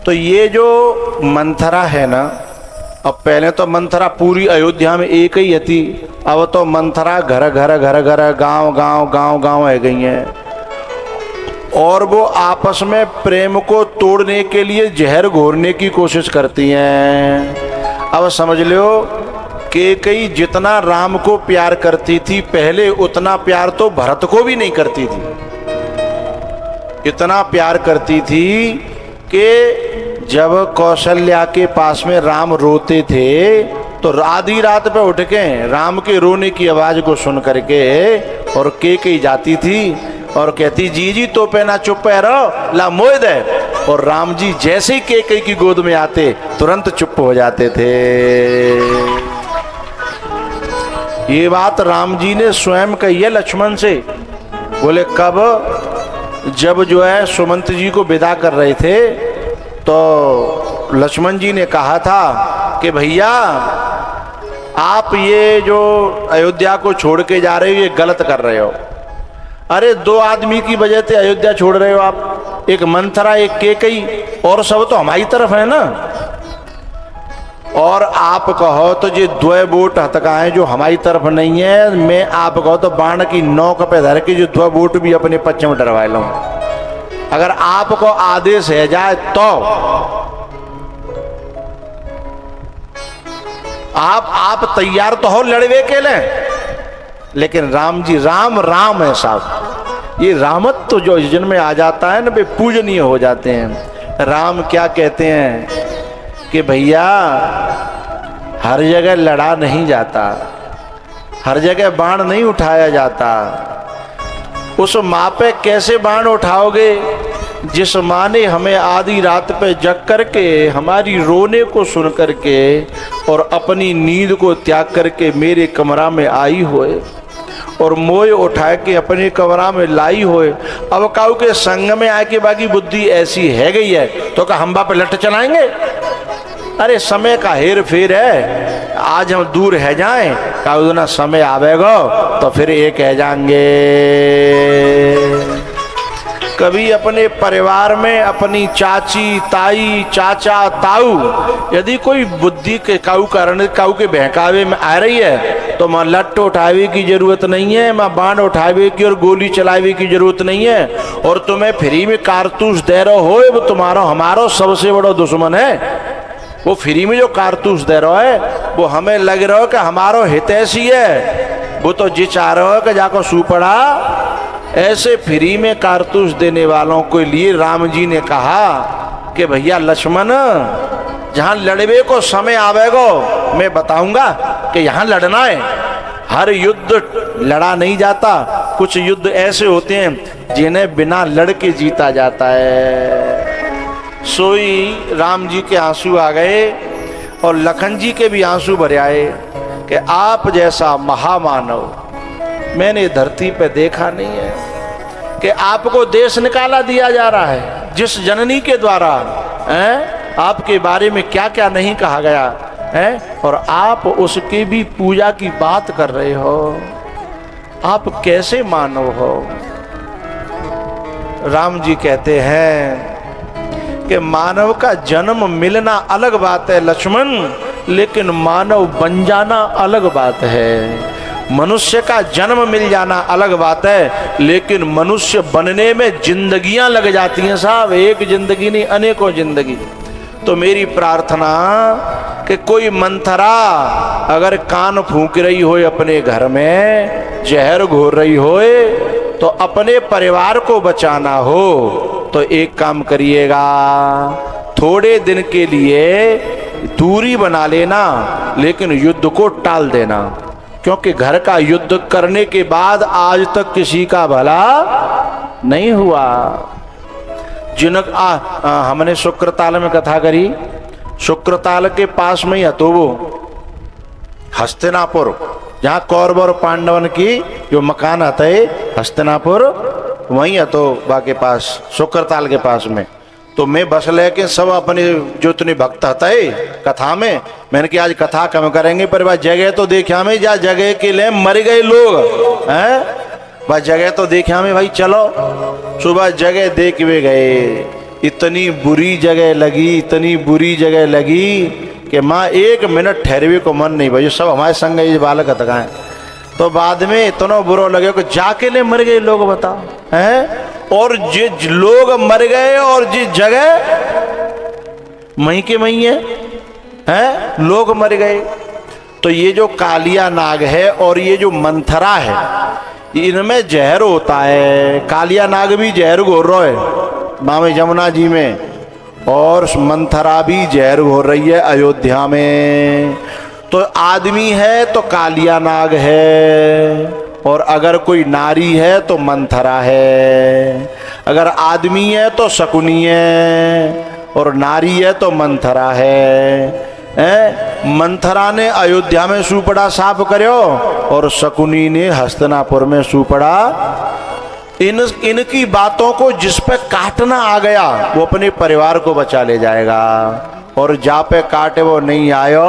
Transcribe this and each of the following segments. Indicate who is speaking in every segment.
Speaker 1: तो ये जो मंथरा है ना, अब पहले तो मंथरा पूरी अयोध्या में एक ही थी, अब तो मंथरा घर घर घर घर गांव गांव गांव गांव है गई हैं, और वो आपस में प्रेम को तोड़ने के लिए जहर घोरने की कोशिश करती हैं। अब समझ लो कि कई जितना राम को प्यार करती थी पहले, उतना प्यार तो भरत को भी नहीं करती थी। इतना प्यार करती थी कि जब कौशल्या के पास में राम रोते थे तो आधी रात पे उठ के राम के रोने की आवाज को सुन करके और केकई जाती थी और कहती जी जी तो पे ना चुप रहो, ला मोह दे। और राम जी जैसे ही केकई की गोद में आते तुरंत चुप हो जाते थे। ये बात राम जी ने स्वयं कही है लक्ष्मण से। बोले कब? जब जो है सुमंत जी को विदा कर रहे थे तो लक्ष्मण जी ने कहा था कि भैया आप ये जो अयोध्या को छोड़ के जा रहे हो ये गलत कर रहे हो। अरे दो आदमी की वजह से अयोध्या छोड़ रहे हो आप, एक मंथरा एक केकई, और सब तो हमारी तरफ है ना। और आप कहो तो ये द्वय वोट हतकाएं जो हमारी तरफ नहीं है, मैं आप कहो तो बाण की नोक पे धर के जो द्वय वोट भी अपने पक्ष में डरवा लूं। अगर आपको आदेश है जाए तो आप तैयार तो हो लड़वे के लिए। लेकिन राम जी राम राम है साहब, ये रामत तो जो जिनमें आ जाता है ना वे पूजनीय हो जाते हैं। राम क्या कहते हैं कि भैया हर जगह लड़ा नहीं जाता, हर जगह बाण नहीं उठाया जाता। उस माँ पे कैसे बाण उठाओगे जिस माँ ने हमें आधी रात पे जग करके हमारी रोने को सुन करके और अपनी नींद को त्याग करके मेरे कमरा में आई होए और मोह उठा के अपने कमरा में लाई होए। अब काऊ के संग में आके बाकी बुद्धि ऐसी है गई है तो क्या हम बाप लट चलाएंगे? अरे समय का हेर फेर है, आज हम दूर है जाएं काऊ ना समय आवेगा तो फिर एक है जाएंगे। कभी अपने परिवार में अपनी चाची ताई चाचा ताऊ यदि कोई बुद्धि के काऊ के बहकावे में आ रही है तो मां लट्ट उठावे की जरूरत नहीं है, मां बाण उठावे की और गोली चलावे की जरूरत नहीं है। और तुम्हें फ्री में कारतूस दे रहा हो वो तुम्हारा हमारा सबसे बड़ा दुश्मन है। वो फ्री में जो कारतूस दे रहा है वो हमें लग रहा है कि हमारा हितैषी है, वो तो जी चाह रहा है कि जाकर सू पड़ा। ऐसे फ्री में कारतूस देने वालों के लिए राम जी ने कहा कि भैया लक्ष्मण जहां लड़वे को समय आवेगा मैं बताऊंगा कि यहां लड़ना है। हर युद्ध लड़ा नहीं जाता, कुछ युद्ध ऐसे होते हैं जिन्हें बिना लड़ के जीता जाता है। सोई राम जी के आंसू आ गए और लखन जी के भी आंसू भरे आए कि आप जैसा महामानव मैंने धरती पे देखा नहीं है कि आपको देश निकाला दिया जा रहा है जिस जननी के द्वारा आपके बारे में क्या क्या नहीं कहा गया है, और आप उसकी भी पूजा की बात कर रहे हो। आप कैसे मानव हो? राम जी कहते हैं कि मानव का जन्म मिलना अलग बात है लक्ष्मण, लेकिन मानव बन जाना अलग बात है। मनुष्य का जन्म मिल जाना अलग बात है, लेकिन मनुष्य बनने में जिंदगियां लग जाती हैं साहब, एक जिंदगी नहीं अनेकों जिंदगी। तो मेरी प्रार्थना कि कोई मंथरा अगर कान फूंक रही हो अपने घर में, जहर घोर रही हो तो अपने परिवार को बचाना हो तो एक काम करिएगा, थोड़े दिन के लिए दूरी बना लेना लेकिन युद्ध को टाल देना। क्योंकि घर का युद्ध करने के बाद आज तक किसी का भला नहीं हुआ। हमने शुक्रताल में कथा करी, शुक्रताल के पास में ही हतो वो हस्तिनापुर, जहाँ कौरव और पांडवन की जो मकान आता है हस्तिनापुर, वहीं हतो बा के पास शुक्रताल के पास में। तो मैं बस लेके सब अपने जो इतने भक्त हता है कथा में, मैंने कि आज कथा कम करेंगे पर वह जगह तो देखा में, जा जगह के लिए मर गए लोग हैं, वह जगह तो देखा में भाई, चलो सुबह जगह देख वे गए। इतनी बुरी जगह लगी, इतनी बुरी जगह लगी कि माँ 1 मिनट ठहरवे को मन नहीं भाई, सब हमारे संग ये बालक हतकाएं। तो बाद में इतना बुरा लगे कि जाके ले मर गए लोग, बताओ हैं। और जिस लोग मर गए और जिस जगह मही के मही है लोग मर गए। तो ये जो कालिया नाग है और ये जो मंथरा है, इनमें जहर होता है। कालिया नाग भी जहर घोर रहा है मामे जमुना जी में, और मंथरा भी जहर घोर रही है अयोध्या में। तो आदमी है तो कालिया नाग है, और अगर कोई नारी है तो मंथरा है। अगर आदमी है तो शकुनी है, और नारी है तो मंथरा है। मंथरा ने अयोध्या में सुपड़ा साफ करो, और शकुनी ने हस्तिनापुर में सुपड़ा। इनकी बातों को जिस पे काटना आ गया वो अपने परिवार को बचा ले जाएगा, और जा पे काटे वो नहीं आयो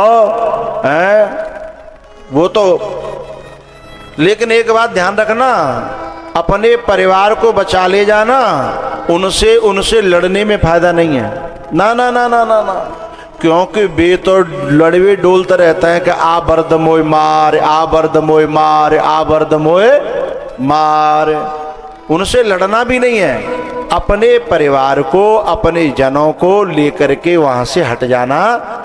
Speaker 1: वो तो। लेकिन एक बात ध्यान रखना, अपने परिवार को बचा ले जाना, उनसे लड़ने में फायदा नहीं है। ना ना ना ना ना ना, क्योंकि वे तो लड़वे डोलते रहता है कि आ बर्द मोय मार, आ बर्द मोय मार, आ बर्द मोय मार। उनसे लड़ना भी नहीं है, अपने परिवार को, अपने जनों को लेकर के वहां से हट जाना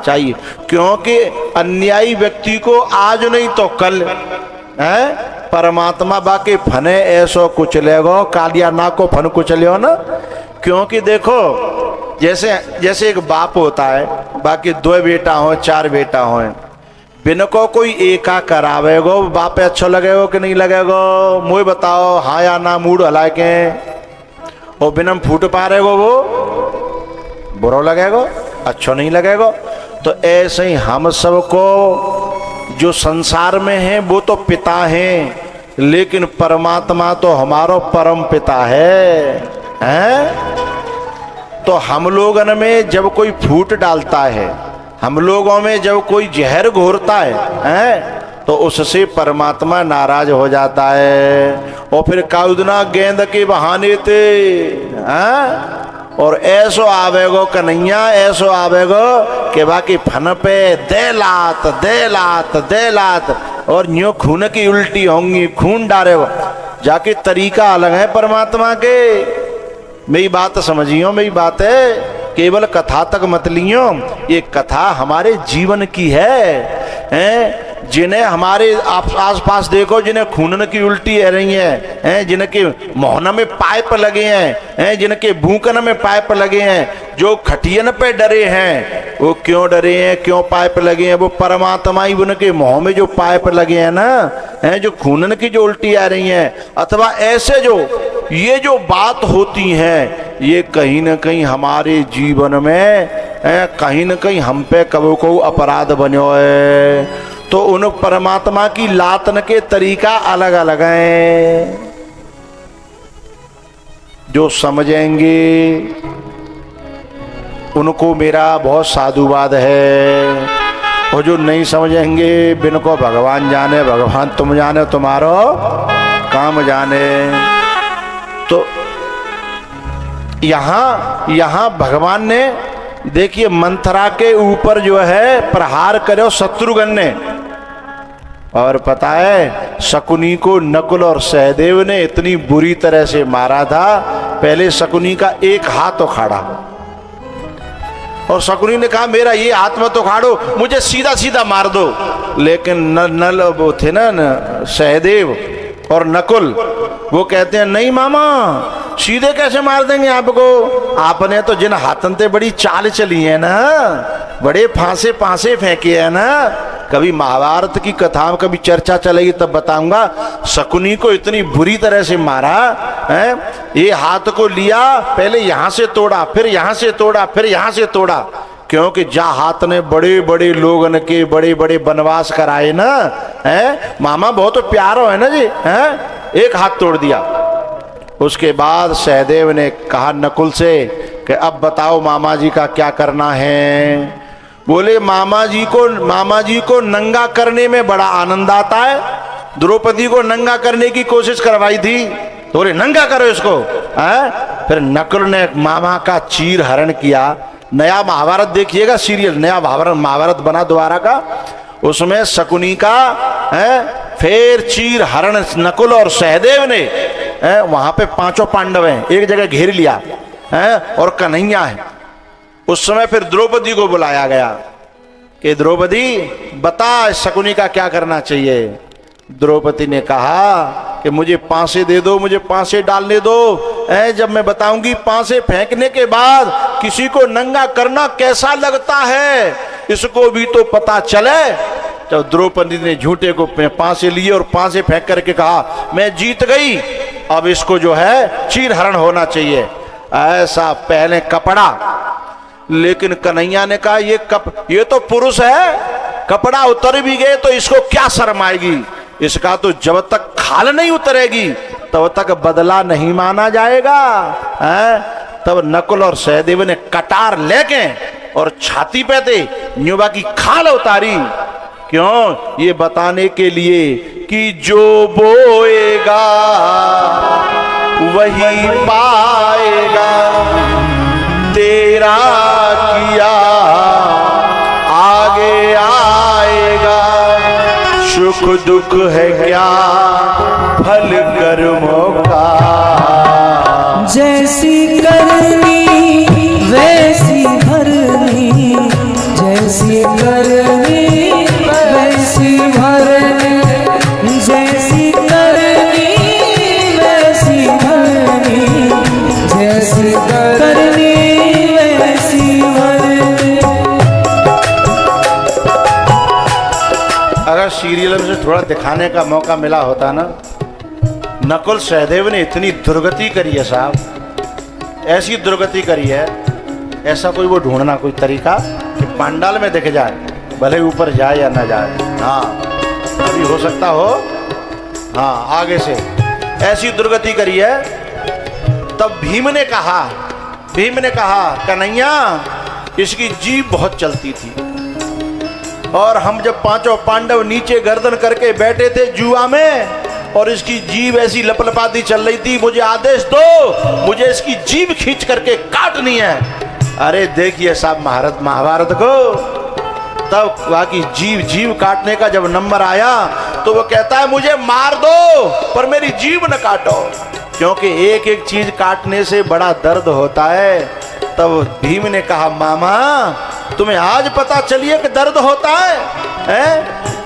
Speaker 1: चाहिए। क्योंकि अन्यायी व्यक्ति को आज नहीं तो कल परमात्मा बाके फने ऐसो कुचलेगो, कालिया नाग को फन कुचलियो ना। क्योंकि देखो जैसे एक बाप होता है, बाकी 2 बेटा हो 4 बेटा हो, बिन को कोई एका करावेगो, बाप पे अच्छा लगेगो कि नहीं लगेगो? मुझे बताओ, हाँ या ना मूड हला के। और बिना फूट पा रहे गो वो बुरा लगेगो, अच्छा नहीं लगेगो। तो ऐसे ही हम सबको जो संसार में है वो तो पिता हैं, लेकिन परमात्मा तो हमारो परम पिता है? तो हम लोगों में जब कोई फूट डालता है, हम लोगों में जब कोई जहर घोरता है तो उससे परमात्मा नाराज हो जाता है। और फिर काउदना गेंद के बहाने थे और ऐसो आवेगो कन्हैया, ऐसो आवेगो कि बाकी फन पे दे लात दे लात दे लात, और न्यू खून की उल्टी होंगी, खून डारे वो जाके तरीका अलग है परमात्मा के। मेरी बात समझियो, मेरी बात है, केवल कथा तक मत लियो, ये कथा हमारे जीवन की है। जिन्हें हमारे आस पास देखो, जिन्हें खून की उल्टी है रही है, जिनके मोहन में पाइप लगे हैं, जिनके भूकन में पाइप लगे हैं, जो खटियन पे डरे हैं, वो क्यों डरे हैं, क्यों पाइप लगे हैं? वो परमात्मा ही उनके मुंह में जो पाइप लगे हैं ना, जो खून की जो उल्टी आ रही है, अथवा ऐसे जो ये जो बात होती है, ये कहीं ना कहीं हमारे जीवन में कहीं ना कहीं हम पे कबो को अपराध बनो है। तो उन परमात्मा की लातन के तरीका अलग अलग हैं। जो समझेंगे उनको मेरा बहुत साधुवाद है, और जो नहीं समझेंगे बिन को भगवान जाने, भगवान तुम जाने, तुम्हारो काम जाने। तो यहाँ भगवान ने देखिए मंथरा के ऊपर जो है प्रहार करे शत्रुघ्न ने, और पता है शकुनी को नकुल और सहदेव ने इतनी बुरी तरह से मारा था। पहले शकुनी का एक हाथ उखाड़ा, और शकुनी ने कहा मेरा ये हाथ मत उखाड़ो, मुझे सीधा सीधा मार दो। लेकिन नल वो थे ना सहदेव और नकुल, वो कहते हैं नहीं मामा, सीधे कैसे मार देंगे आपको? आपने तो जिन हाथन से बड़ी चाल चली है ना, बड़े फांसे फांसे फेंके है ना। कभी महाभारत की कथा में कभी चर्चा चलेगी तब बताऊंगा। शकुनी को इतनी बुरी तरह से मारा है, ये हाथ को लिया, पहले यहां से तोड़ा, फिर यहां से तोड़ा, फिर यहां से तोड़ा, क्योंकि जा हाथ ने बड़े बड़े लोगन के बड़े बड़े वनवास कराए ना, मामा बहुत प्यारो है ना जी, एक हाथ तोड़ दिया। उसके बाद सहदेव ने कहा नकुल से कि अब बताओ मामा जी का क्या करना है। बोले मामा जी को नंगा करने में बड़ा आनंद आता है। द्रौपदी को नंगा करने की कोशिश करवाई थी, बोले नंगा करो इसको, फिर नकुल ने मामा का चीर हरण किया। नया महाभारत देखिएगा सीरियल, नया महाभारत बना दोबारा का, उसमें शकुनी का है फिर चीर हरण नकुल और सहदेव ने वहां पे पांचों पांडव हैं एक जगह घेर लिया है और कन्हैया है। उस समय फिर द्रौपदी को बुलाया गया कि द्रौपदी बता शकुनी का क्या करना चाहिए। द्रौपदी ने कहा कि मुझे पांसे दे दो, मुझे पांसे डालने दो, जब मैं बताऊंगी पांसे फेंकने के बाद किसी को नंगा करना कैसा लगता है इसको भी तो पता चले। जब द्रौपदी ने झूठे को पांसे लिए और पांसे फेंक करके कहा मैं जीत गई, अब इसको जो है चीर हरण होना चाहिए, ऐसा पहले कपड़ा। लेकिन कन्हैया ने कहा ये तो पुरुष है, कपड़ा उतर भी गए तो इसको क्या शर्म आएगी, इसका तो जब तक खाल नहीं उतरेगी तब तक बदला नहीं माना जाएगा। तब नकुल और सहदेव ने कटार लेके और छाती पे थे न्यूबा की खाल उतारी, क्यों, ये बताने के लिए कि जो बोएगा वही पाएगा, तेरा किया आगे आएगा, सुख दुख है क्या फल कर्मों का,
Speaker 2: जैसी करनी वैसी भरनी, जैसी करनी वैसी भरनी, जैसी करनी वैसी भरनी, जैसी करनी वैसी भरनी।
Speaker 1: अगर सीरियल में से थोड़ा दिखाने का मौका मिला होता ना, नकुल सहदेव ने इतनी दुर्गति करी है साहब, ऐसी दुर्गति करी है, ऐसा कोई वो ढूंढना कोई तरीका कि पांडाल में दिख जाए, भले ऊपर जाए या ना जाए। हाँ अभी हो सकता हो, हाँ आगे से ऐसी दुर्गति करी है। तब भीम ने कहा कन्हैया इसकी जीभ बहुत चलती थी, और हम जब पांचों पांडव नीचे गर्दन करके बैठे थे जुआ में और इसकी जीभ ऐसी लपलपाती चल रही थी, मुझे आदेश दो, मुझे इसकी जीभ खींच करके काटनी है। अरे देखिए साहब महाभारत को, तब बाकी जीभ काटने का जब नंबर आया तो वो कहता है मुझे मार दो पर मेरी जीभ न काटो, क्योंकि एक एक चीज काटने से बड़ा दर्द होता है। तब भीम ने कहा मामा तुम्हें आज पता चलिए कि दर्द होता है?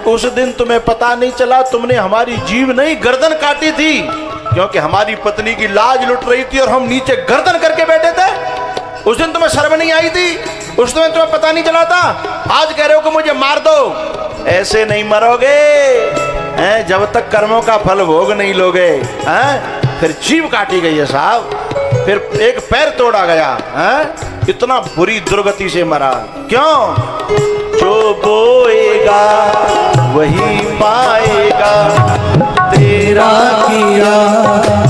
Speaker 1: उस दिन तुम्हें पता नहीं चला, तुमने हमारी जीभ नहीं गर्दन काटी थी, क्योंकि हमारी पत्नी की लाज लुट रही थी और हम नीचे गर्दन करके बैठे थे। उस दिन तुम्हें शर्म नहीं आई थी, उस दिन तुम्हें पता नहीं चला था, आज कह रहे हो कि मुझे मार दो। ऐसे नहीं मरोगे, जब तक कर्मों का फल भोग नहीं लोगे। फिर जीभ काटी गई है साहब, फिर एक पैर तोड़ा गया, इतना बुरी दुर्गति से मरा। क्यों? जो बोएगा वही पाएगा, तेरा किया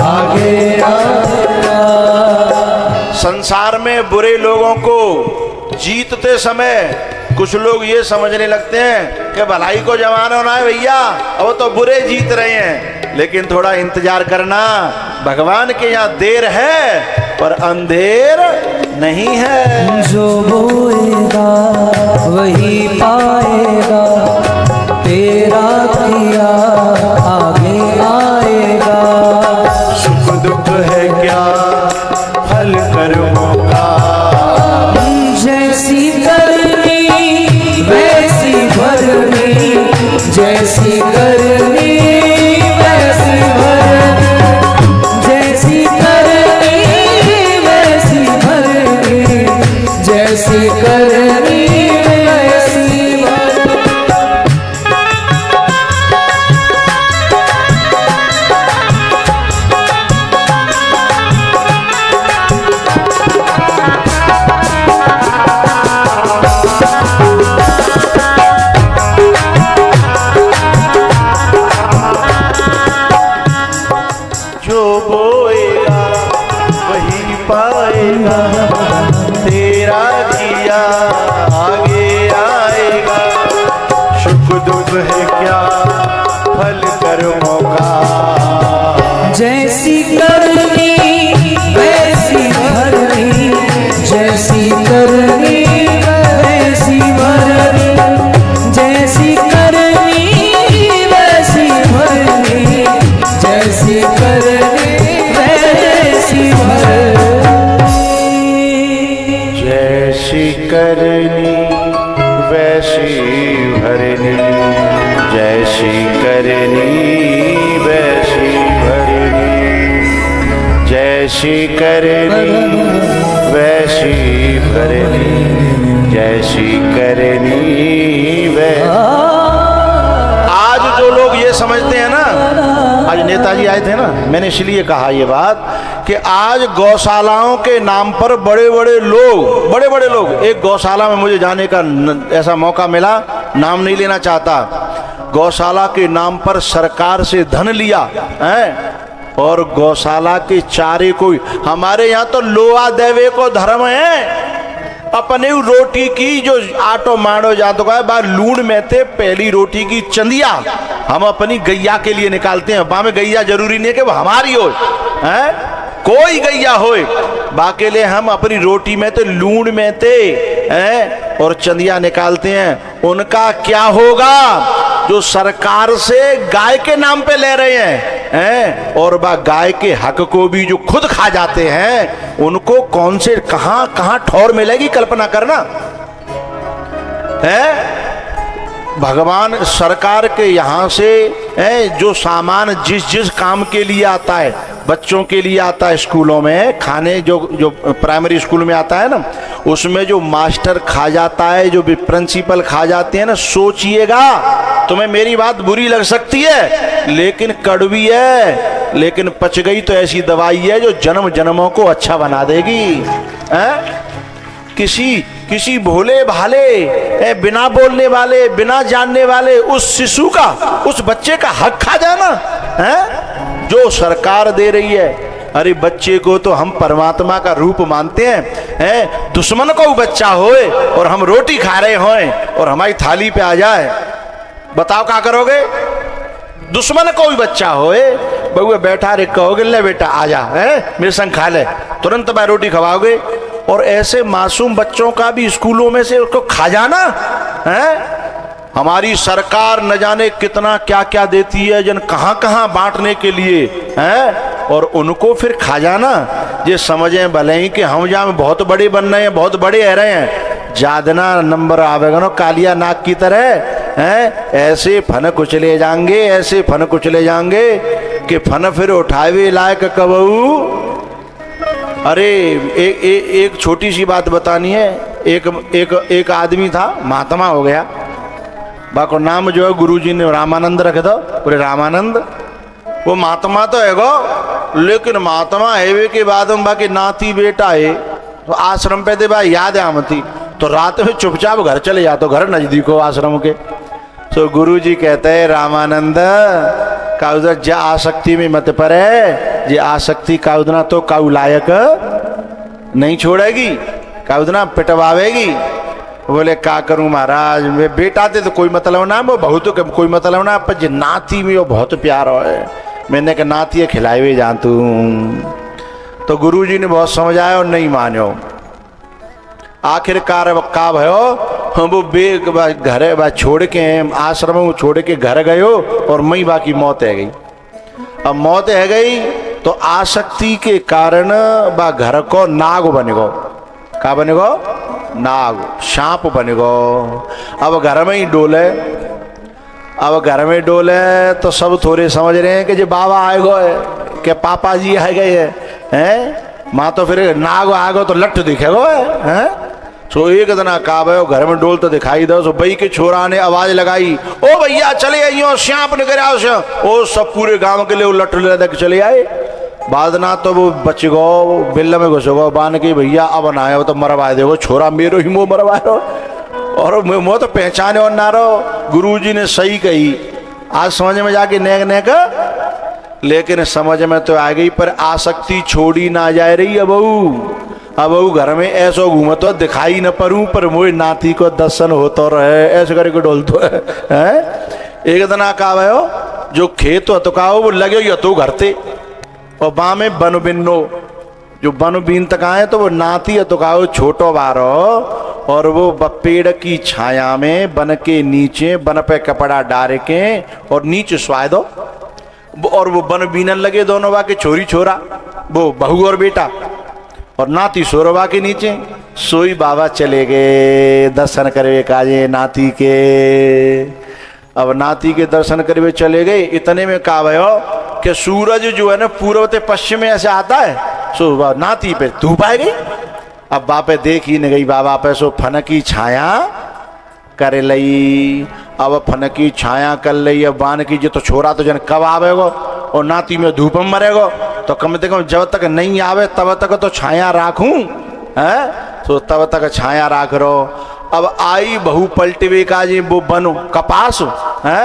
Speaker 1: आगे आएगा। संसार में बुरे लोगों को जीतते समय कुछ लोग ये समझने लगते हैं कि भलाई को जमाना होना है भैया, अब तो बुरे जीत रहे हैं, लेकिन थोड़ा इंतजार करना, भगवान के यहाँ देर है पर अंधेर नहीं है।
Speaker 2: जो बोएगा वही पाएगा, तेरा किया आगे आएगा,
Speaker 1: सुख दुख है क्या फल कर्मों का,
Speaker 2: जैसी करनी वैसी भरनी, जैसी करनी वैसी भरनी, जैसी करनी वैसी भरनी, जैसी करनी वैसी भरनी।
Speaker 1: जो बोएगा वही पाएगा, तेरा किया करनी वैसी भरनी, जैसी करनी वैसी भरनी, जैसी करनी वैसी भरनी, जैसी करनी वैसी। आज जो लोग ये समझते हैं ना, आज नेताजी आए थे ना, मैंने इसलिए कहा ये बात कि आज गौशालाओं के नाम पर बड़े बड़े लोग, एक गौशाला में मुझे जाने का ऐसा मौका मिला, नाम नहीं लेना चाहता, गौशाला के नाम पर सरकार से धन लिया है और गौशाला के चारे को, हमारे यहाँ तो लोआ देवे को धर्म है, अपने रोटी की जो आटो माड़ो जातो का बा लूण में थे पहली रोटी की चंदिया हम अपनी गैया के लिए निकालते हैं। बा में गैया जरूरी नहीं है कि वो हमारी हो, है कोई गैया होए, बाके लिए हम अपनी रोटी में थे लूण में थे हैं और चंदिया निकालते हैं। उनका क्या होगा जो सरकार से गाय के नाम पे ले रहे हैं और बा गाय के हक को भी जो खुद खा जाते हैं, उनको कौन से कहां ठौर मिलेगी कल्पना करना है। भगवान सरकार के यहाँ से जो सामान जिस काम के लिए आता है, बच्चों के लिए आता है स्कूलों में खाने, जो प्राइमरी स्कूल में आता है ना, उसमें जो मास्टर खा जाता है, जो भी प्रिंसिपल खा जाते हैं ना, सोचिएगा तुम्हें मेरी बात बुरी लग सकती है लेकिन कड़वी है, लेकिन पच गई तो ऐसी दवाई है जो जन्म जन्मों को अच्छा बना देगी। किसी भोले भाले बिना बोलने वाले बिना जानने वाले उस शिशु का, उस बच्चे का हक खा जाना है जो सरकार दे रही है। अरे बच्चे को तो हम परमात्मा का रूप मानते हैं, दुश्मन को बच्चा होए और हम रोटी खा रहे होए और हमारी थाली पे आ जाए, बताओ क्या करोगे। दुश्मन को भी बच्चा होए, बउआ बैठा रे कहोगे ले बेटा आ जा मेरे संग खा ले, तुरंत मैं रोटी खवाओगे। और ऐसे मासूम बच्चों का भी स्कूलों में से उसको खा जाना है। हमारी सरकार न जाने कितना क्या क्या देती है, जन कहाँ कहाँ बांटने के लिए है, और उनको फिर खा जाना। ये समझें भले ही कि हम जहाँ बहुत बड़े बन रहे हैं, बहुत बड़े रह रहे हैं, ज्यादा नंबर आवेगा ना कालिया नाग की तरह हैं, ऐसे फन कुचले जाएंगे, ऐसे फन कुचले जाएंगे कि फन फिर उठावे लायक कबू। अरे एक छोटी सी बात बतानी है। एक आदमी था, महात्मा हो गया, बाको नाम जो है गुरुजी ने रामानंद रखे दो, बोले रामानंद। वो महात्मा तो है गो, लेकिन महात्मा है के बाद में बाकी नाती बेटा है तो आश्रम पे दे भाई याद है आमती, तो रात में चुपचाप घर चले जाते, घर नजदीक हो आश्रम के। तो गुरुजी कहते हैं रामानंद का उधर जा आसक्ति में मत पड़े, जे आसक्ति का उदना तो काउ लायक नहीं छोड़ेगी, का उदना पिटवावेगी। बोले का करूं महाराज, मैं बेटा थे तो कोई मतलब ना, वो बहुत कोई मतलब ना, पर जे नाती में वो बहुत प्यार है, मैंने कहा नाती खिलाए हुए जा तू। तो गुरुजी ने बहुत समझाया और नहीं मानो। आखिरकार का भयो हम वो घर छोड़ के आश्रम में छोड़ के घर गयो और मई बाकी मौत है गई। अब मौत है गई तो आसक्ति के कारण बा घर को नाग बनेगो। का बनेगो? नाग, सांप बनेगो। अब घर में ही डोले, अब घर में डोले तो सब थोड़े समझ रहे हैं कि जो बाबा आए गो के पापा जी आए गए हैं, माँ तो फिर नाग आएगो तो लट दिखेगो है। तो एक दिन का घर में डोल तो दिखाई दो, तो बई के छोरा ने आवाज लगाई, ओ भैया चले आइयो, श्याप निकल आओ। ओ सब पूरे गांव के लिए लट ले चले आए। बाद ना तो वो बच गो, बिल्ल में घुस गो, बान के भैया अब ना आए तो मरवा देगो, छोरा मेरो ही मुँह मरवायो। और मुँह तो पहचाने और ना रहो। गुरुजी ने सही कही, आज समझ में जाके नेक नेक, लेकिन समझ में तो आ गई, पर आसक्ति छोड़ी ना जा रही। अब घर में ऐसो घूमत तो दिखाई न परूं, पर मोए नाती को दर्शन होतो रहे, ऐसे करके डोलतो है। एक दिन का भयो जो खेत हतुकाओ वो लगे यो तो घर थे, और बा में बन बिन्नो जो बन बीन तक आए तो वो नाती हतुकाओ छोटो बारो, और वो पेड़ की छाया में बन के नीचे बन पे कपड़ा डाल के और नीचे स्वाय दो, और वो बन बीनन लगे दोनों बा के छोरी छोरा, वो बहू और बेटा, और नाती सोरबा के नीचे। सोई बाबा चले गए दर्शन करे काजे नाती के। अब नाती के दर्शन करे चले गए, इतने में का भयो कि सूरज जो है ना पूर्व से पश्चिम में ऐसे आता है, सो नाती पे धूप आ गई। अब बापे देख ही नहीं गई, बाबा पे सो फनकी छाया कर लई। अब फनकी छाया कर लई, अब बान की जो तो छोरा तो जन कब आवेगो और नाती में धूप में मरेगो, तो कम से कम जब तक नहीं आवे तब तक तो छाया राखूं है, तो तब तक छाया राख रो। अब आई बहू पलटवे का जी वो बनो कपास है,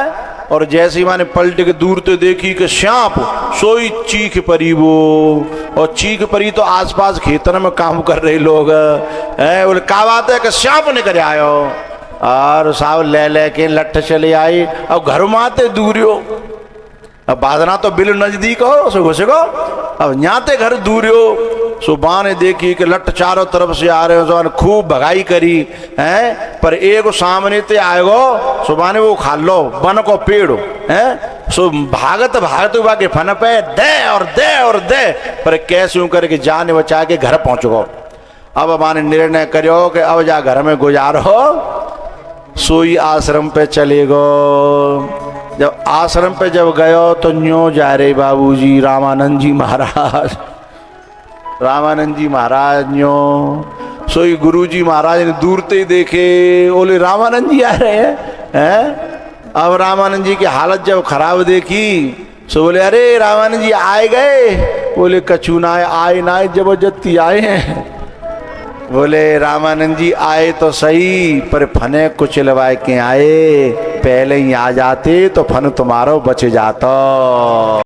Speaker 1: और जैसे माने पलट के दूर तो देखी कि श्यांप सोई चीख परी वो, और चीख परी तो आसपास खेतन में काम कर रहे लोग है। बोले का बात है कि श्यांप ने करे आयो, और साहब ले के लठ चले आई। अब घर माते दूरियो, अब बादना तो बिल नजदीक हो सो घुसे को, अब यहाँ घर दूरियो। सुबह ने देखी कि लठ चारों तरफ से आ रहे हो, खूब भगाई करी है, पर एक सामने ते आएगो सुबह ने वो खा लो बन को पेड़ है। सो भागत भागत हुआ के फन पे दे और दे और दे, पर कैसे करके जान बचा के घर पहुंच गो। अब माने निर्णय करो कि अब जा घर में गुजारो, सोई आश्रम पे चले गो। जब आश्रम पे जब गयो तो न्यो जा रहे बाबूजी रामानंद जी महाराज, रामानंद जी महाराज न्यो। सोई गुरु जी महाराज ने दूर से ही देखे, बोले रामानंद जी आ रहे हैं। अब रामानंद जी की हालत जब खराब देखी सो बोले अरे रामानंद जी आए गए, बोले कछु ना आए ना जबरदस्ती आए हैं। बोले रामानंद जी आए तो सही, पर फने कुछ लवाए के आए, पहले ही आ जाते तो फन तुम्हारो बच जाता।